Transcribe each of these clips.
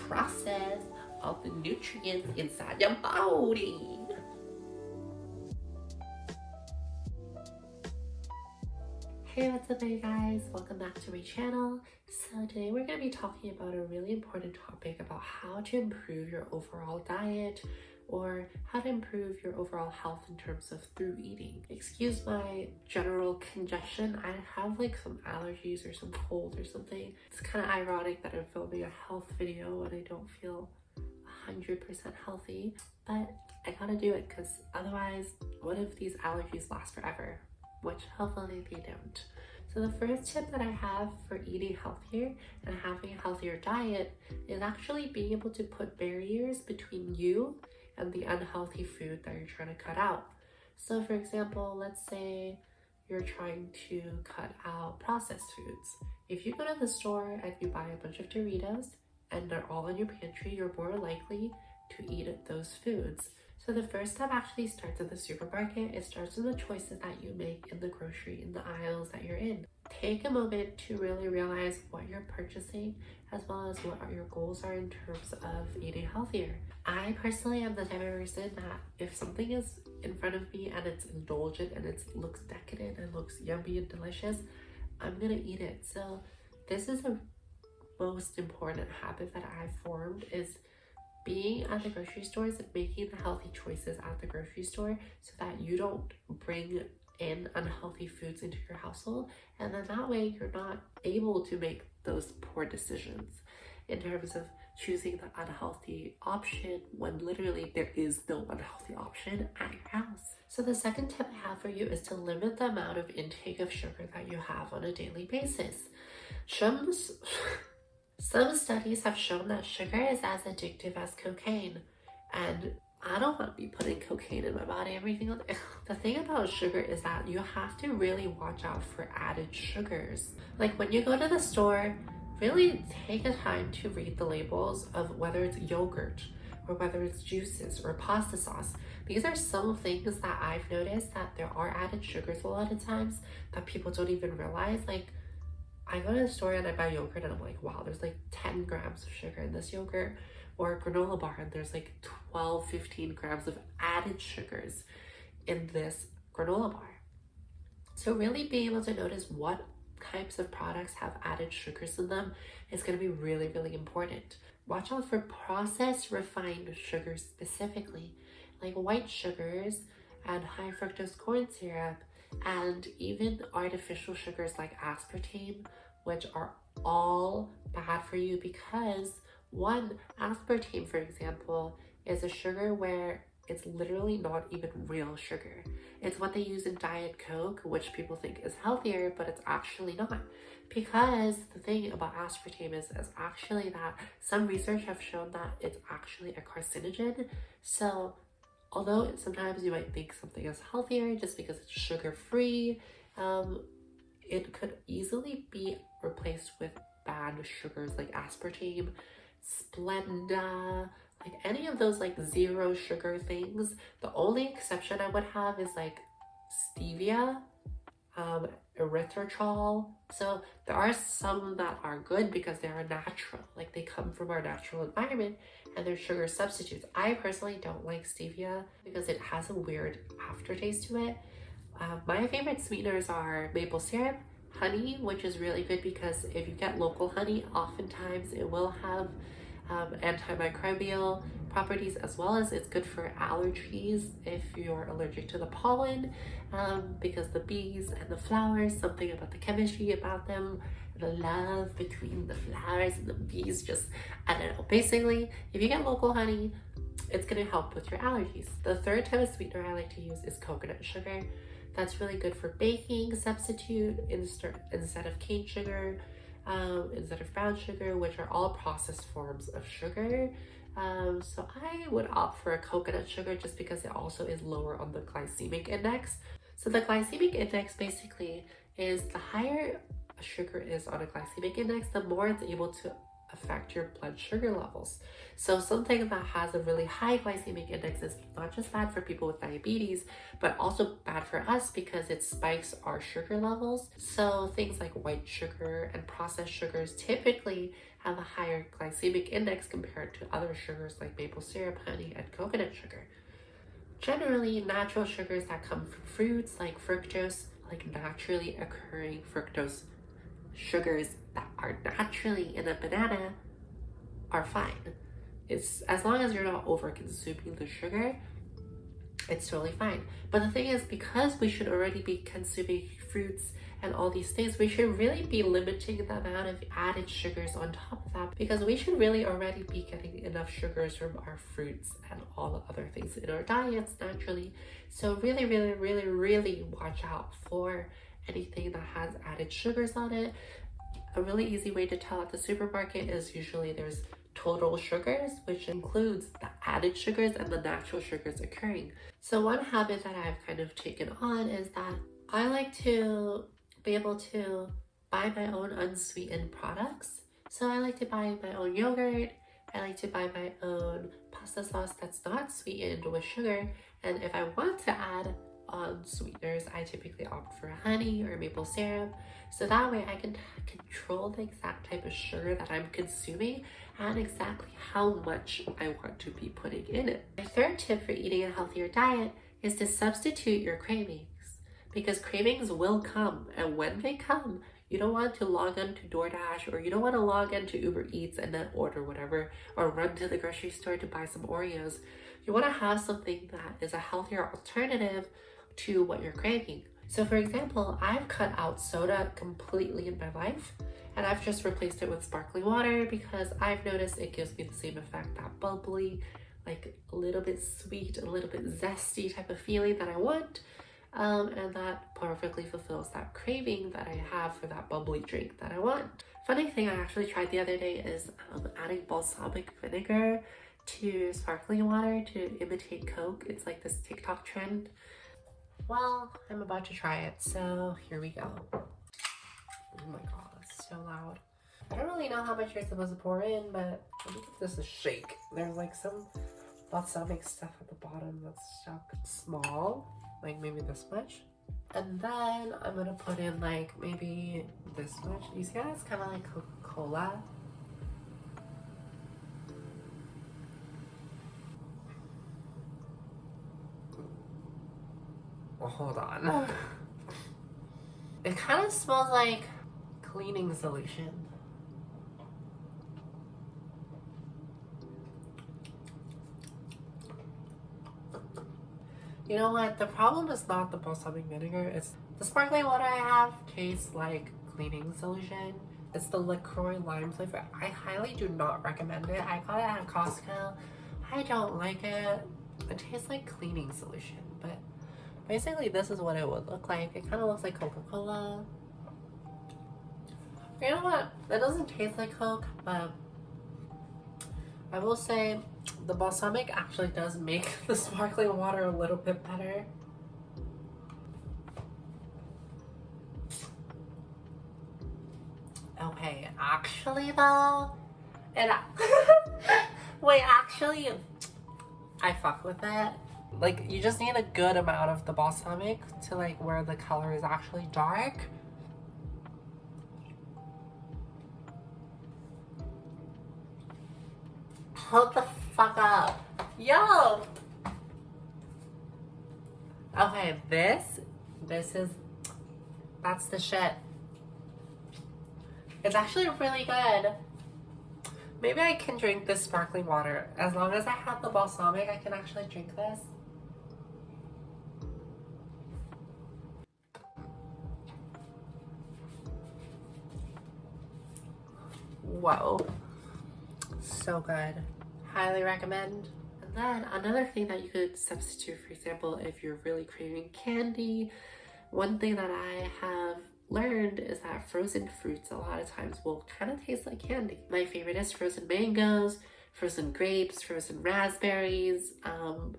process of the nutrients inside your body. Hey, what's up, you guys? Welcome back to my channel. So today we're going to be talking about a really important topic about how to improve your overall diet, or how to improve your overall health in terms of through eating. Excuse my general congestion. I have like some allergies or some cold or something. It's kind of ironic that I'm filming a health video when I don't feel 100% healthy, but I gotta do it because otherwise, what if these allergies last forever? Which hopefully they don't. So the first tip that I have for eating healthier and having a healthier diet is actually being able to put barriers between you and the unhealthy food that you're trying to cut out. So for example, let's say you're trying to cut out processed foods. If you go to the store and you buy a bunch of Doritos and they're all in your pantry, you're more likely to eat those foods. So the first step actually starts at the supermarket. It starts with the choices that you make in the grocery, in the aisles that you're in. Take a moment to really realize what you're purchasing, as well as what your goals are in terms of eating healthier. I personally am the type of person that if something is in front of me and it's indulgent and it looks decadent and looks yummy and delicious, I'm gonna eat it. So this is the most important habit that I've formed, is being at the grocery stores and making the healthy choices at the grocery store so that you don't bring in unhealthy foods into your household, and then that way you're not able to make those poor decisions in terms of choosing the unhealthy option when literally there is no unhealthy option at your house. So the second tip I have for you is to limit the amount of intake of sugar that you have on a daily basis. Some studies have shown that sugar is as addictive as cocaine, and I don't want to be putting cocaine in my body every single day. The thing about sugar is that you have to really watch out for added sugars. Like when you go to the store, really take a time to read the labels of whether it's yogurt or whether it's juices or pasta sauce. These are some things that I've noticed that there are added sugars a lot of times that people don't even realize. Like I go to the store and I buy yogurt and I'm like, wow, there's like 10 grams of sugar in this yogurt, or a granola bar and there's like 12, 15 grams of added sugars in this granola bar. So really being able to notice what types of products have added sugars in them is going to be really, really important. Watch out for processed refined sugars specifically, like white sugars and high fructose corn syrup, and even artificial sugars like aspartame, which are all bad for you because one, aspartame, for example, is a sugar where it's literally not even real sugar. It's what they use in Diet Coke, which people think is healthier, but it's actually not. Because the thing about aspartame is actually that some research have shown that it's actually a carcinogen. So although sometimes you might think something is healthier just because it's sugar-free, it could easily be replaced with bad sugars like aspartame, Splenda, like any of those like zero sugar things. The only exception I would have is like stevia, erythritol. So there are some that are good because they are natural, like they come from our natural environment and they're sugar substitutes. I personally don't like stevia because it has a weird aftertaste to it. My favorite sweeteners are maple syrup, honey, which is really good because if you get local honey, oftentimes it will have antimicrobial properties, as well as it's good for allergies if you're allergic to the pollen, because the bees and the flowers, something about the chemistry about them, the love between the flowers and the bees, just, I don't know. Basically, if you get local honey, it's going to help with your allergies. The third type of sweetener I like to use is coconut sugar. That's really good for baking substitute instead of cane sugar, instead of brown sugar, which are all processed forms of sugar. So I would opt for a coconut sugar just because it also is lower on the glycemic index. So the glycemic index basically is the higher a sugar is on a glycemic index, the more it's able to affect your blood sugar levels. So something that has a really high glycemic index is not just bad for people with diabetes, but also bad for us because it spikes our sugar levels. So things like white sugar and processed sugars typically have a higher glycemic index compared to other sugars like maple syrup, honey, and coconut sugar. Generally, natural sugars that come from fruits like fructose, like naturally occurring fructose sugars that are naturally in a banana, are fine. It's as long as you're not over consuming the sugar, it's totally fine. But the thing is, because we should already be consuming fruits and all these things, we should really be limiting the amount of added sugars on top of that, because we should really already be getting enough sugars from our fruits and all the other things in our diets naturally. So really watch out for anything that has added sugars on it. A really easy way to tell at the supermarket is usually there's total sugars, which includes the added sugars and the natural sugars occurring. So one habit that I've kind of taken on is that I like to be able to buy my own unsweetened products. So I like to buy my own yogurt. I like to buy my own pasta sauce that's not sweetened with sugar. And if I want to add on sweeteners, I typically opt for honey or maple syrup. So that way I can control the exact type of sugar that I'm consuming and exactly how much I want to be putting in it. My third tip for eating a healthier diet is to substitute your cravings, because cravings will come, and when they come, you don't want to log on to DoorDash, or you don't want to log into Uber Eats and then order whatever, or run to the grocery store to buy some Oreos. You want to have something that is a healthier alternative to what you're craving. So for example, I've cut out soda completely in my life, and I've just replaced it with sparkling water because I've noticed it gives me the same effect, that bubbly, like a little bit sweet, a little bit zesty type of feeling that I want. And that perfectly fulfills that craving that I have for that bubbly drink that I want. Funny thing I actually tried the other day is adding balsamic vinegar to sparkling water to imitate Coke. It's like this TikTok trend. Well, I'm about to try it, so here we go. Oh my god, it's so loud. I don't really know how much you're supposed to pour in, but let me give this a shake. There's like some balsamic stuff at the bottom that's stuck small, like maybe this much. And then I'm gonna put in like maybe this much. You see how it's kind of like Coca-Cola? Well, hold on. It kind of smells like cleaning solution. You know what? The problem is not the balsamic vinegar. It's the sparkling water I have tastes like cleaning solution. It's the LaCroix lime flavor. I highly do not recommend it. I got it at Costco. I don't like it. It tastes like cleaning solution, but basically this is what it would look like. It kind of looks like Coca-Cola. You know what? It doesn't taste like Coke, but I will say the balsamic actually does make the sparkling water a little bit better. Okay, actually though, wait, actually, I fuck with it. Like, you just need a good amount of the balsamic to like where the color is actually dark. Hold the fuck up. Yo! Okay, that's the shit. It's actually really good. Maybe I can drink this sparkling water. As long as I have the balsamic, I can actually drink this. Whoa. So good. Highly recommend. And then another thing that you could substitute, for example, if you're really craving candy, one thing that I have learned is that frozen fruits a lot of times will kind of taste like candy. My favorite is frozen mangoes, frozen grapes, frozen raspberries,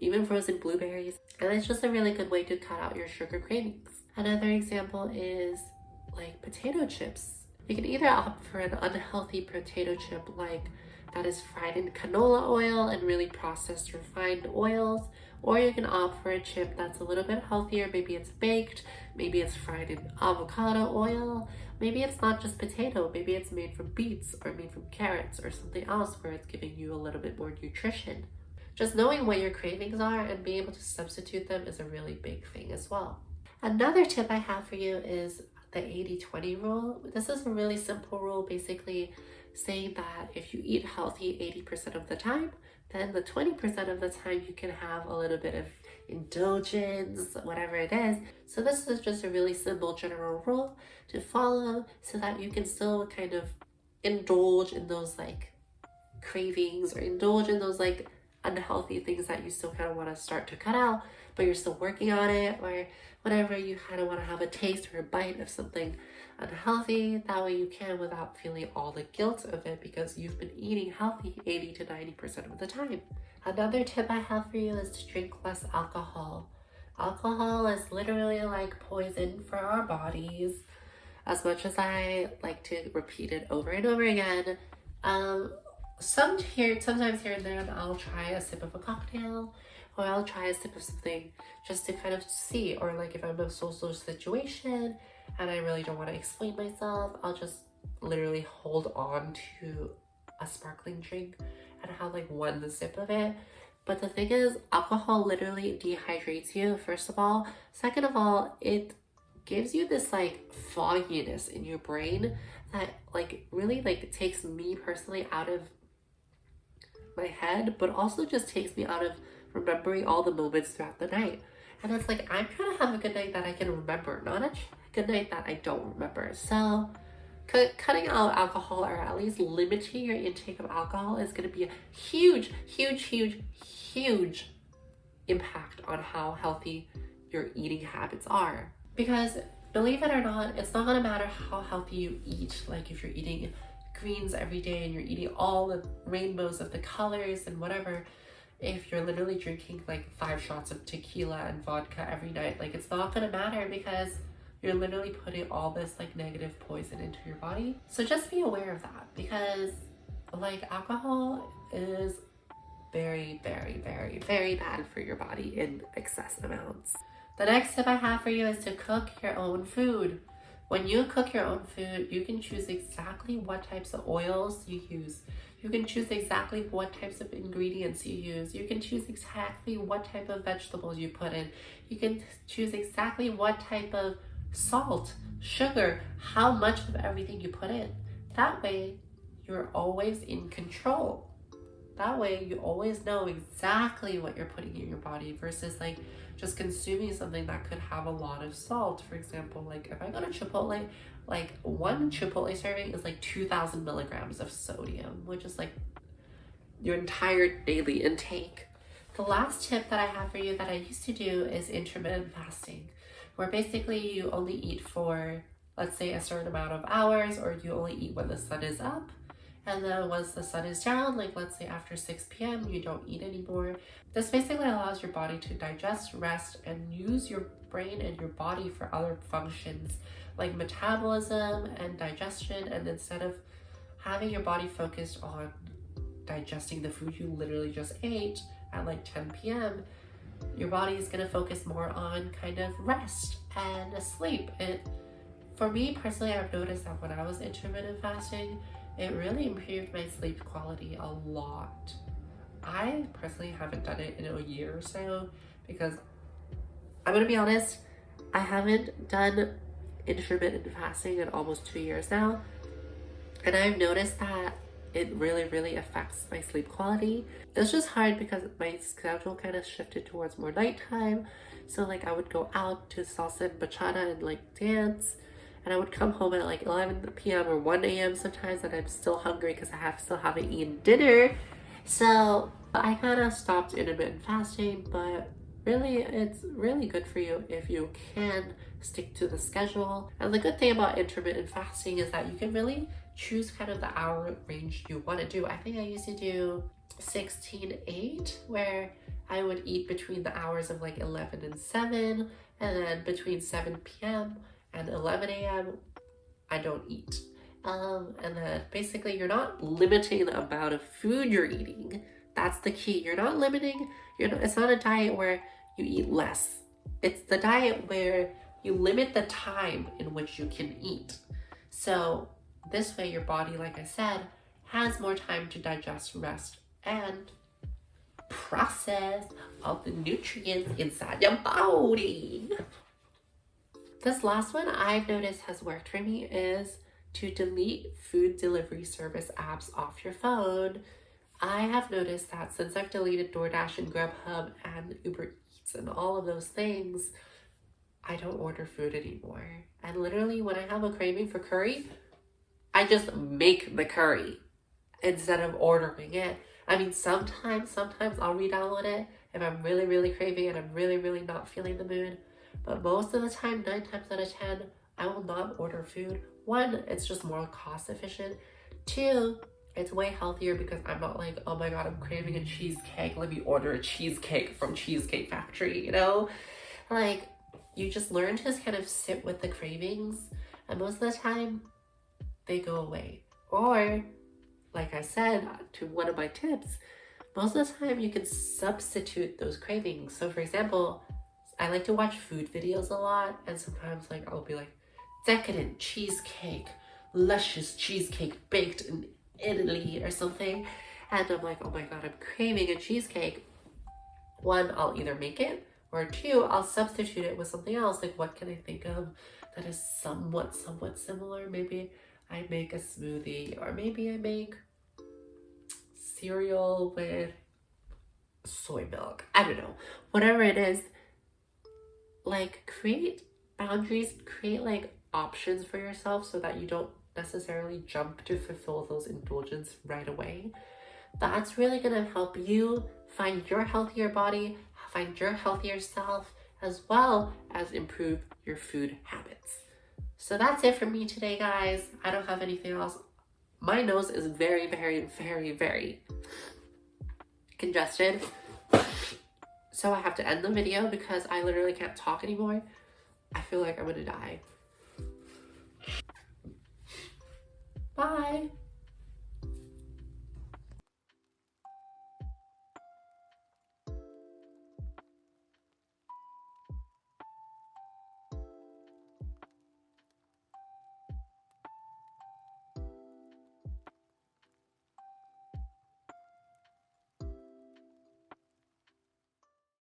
even frozen blueberries. And it's just a really good way to cut out your sugar cravings. Another example is like potato chips. You can either opt for an unhealthy potato chip like that is fried in canola oil and really processed refined oils, or you can opt for a chip that's a little bit healthier. Maybe it's baked, maybe it's fried in avocado oil, maybe it's not just potato, maybe it's made from beets or made from carrots or something else where it's giving you a little bit more nutrition. Just knowing what your cravings are and being able to substitute them is a really big thing as well. Another tip I have for you is the 80-20 rule. This is a really simple rule, basically saying that if you eat healthy 80% of the time, then the 20% of the time you can have a little bit of indulgence, whatever it is. So this is just a really simple general rule to follow so that you can still kind of indulge in those like cravings or indulge in those like unhealthy things that you still kind of want to start to cut out, but you're still working on it, or whenever you kind of want to have a taste or a bite of something unhealthy, that way you can without feeling all the guilt of it because you've been eating healthy 80 to 90% of the time. Another tip I have for you is to drink less alcohol. Alcohol is literally like poison for our bodies. As much as I like to repeat it over and over again, sometimes here and there I'll try a sip of a cocktail, or I'll try a sip of something just to kind of see, or like if I'm in a social situation and I really don't want to explain myself, I'll just literally hold on to a sparkling drink and have like one sip of it. But the thing is, alcohol literally dehydrates you, first of all. Second of all, it gives you this like fogginess in your brain that like really like takes me personally out of my head, but also just takes me out of remembering all the moments throughout the night. And it's like, I'm trying to have a good night that I can remember, not a good night that I don't remember. So cutting out alcohol, or at least limiting your intake of alcohol, is going to be a huge impact on how healthy your eating habits are. Because believe it or not, it's not going to matter how healthy you eat. Like if you're eating greens every day and you're eating all the rainbows of the colors and whatever, if you're literally drinking like 5 shots of tequila and vodka every night, like it's not gonna matter because you're literally putting all this like negative poison into your body. So just be aware of that, because like alcohol is very bad for your body in excess amounts. The next tip I have for you is to cook your own food. When you cook your own food, you can choose exactly what types of oils you use. You can choose exactly what types of ingredients you use. You can choose exactly what type of vegetables you put in. You can choose exactly what type of salt, sugar, how much of everything you put in. That way, you're always in control. That way, you always know exactly what you're putting in your body versus like just consuming something that could have a lot of salt. For example, like if I go to Chipotle, like one Chipotle serving is like 2,000 milligrams of sodium, which is like your entire daily intake. The last tip that I have for you that I used to do is intermittent fasting, where basically you only eat for, let's say, a certain amount of hours, or you only eat when the sun is up. And then once the sun is down, like let's say after 6 p.m., you don't eat anymore. This basically allows your body to digest, rest, and use your brain and your body for other functions like metabolism and digestion. And instead of having your body focused on digesting the food you literally just ate at like 10 p.m., your body is going to focus more on kind of rest and sleep. And for me personally, I've noticed that when I was intermittent fasting, it really improved my sleep quality a lot. I personally haven't done it in a year or so because I'm gonna be honest, I haven't done intermittent fasting in almost 2 years now. And I've noticed that it really affects my sleep quality. It's just hard because my schedule kind of shifted towards more nighttime. So like I would go out to salsa and bachata and like dance, and I would come home at like 11 p.m. or 1 a.m. sometimes, and I'm still hungry because I still haven't eaten dinner. So I kind of stopped intermittent fasting, but really it's really good for you if you can stick to the schedule. And the good thing about intermittent fasting is that you can really choose kind of the hour range you want to do. I think I used to do 16-8, where I would eat between the hours of like 11 and 7, and then between 7 p.m. and 11 a.m. I don't eat. And then basically you're not limiting the amount of food you're eating. That's the key. You're not limiting, it's not a diet where you eat less. It's the diet where you limit the time in which you can eat. So this way your body, like I said, has more time to digest, rest, and process all the nutrients inside your body. This last one I've noticed has worked for me is to delete food delivery service apps off your phone. I have noticed that since I've deleted DoorDash and Grubhub and Uber Eats and all of those things, I don't order food anymore. And literally when I have a craving for curry, I just make the curry instead of ordering it. I mean, sometimes I'll re-download it if I'm really craving and I'm really not feeling the mood. But most of the time, 9 times out of 10, I will not order food. 1, it's just more cost efficient. 2, it's way healthier because I'm not like, oh my God, I'm craving a cheesecake. Let me order a cheesecake from Cheesecake Factory, you know? Like, you just learn to just kind of sit with the cravings, and most of the time, they go away. Or, like I said, to one of my tips, most of the time you can substitute those cravings. So for example, I like to watch food videos a lot, and sometimes like I'll be like, decadent cheesecake, luscious cheesecake baked in Italy or something. And I'm like, oh my God, I'm craving a cheesecake. 1, I'll either make it, or 2, I'll substitute it with something else. Like, what can I think of that is somewhat similar? Maybe I make a smoothie, or maybe I make cereal with soy milk. I don't know. Whatever it is, like, create boundaries, create like options for yourself so that you don't necessarily jump to fulfill those indulgences right away. That's really gonna help you find your healthier body, find your healthier self, as well as improve your food habits. So that's it for me today, guys. I don't have anything else. My nose is very congested. So I have to end the video because I literally can't talk anymore. I feel like I'm gonna die. Bye.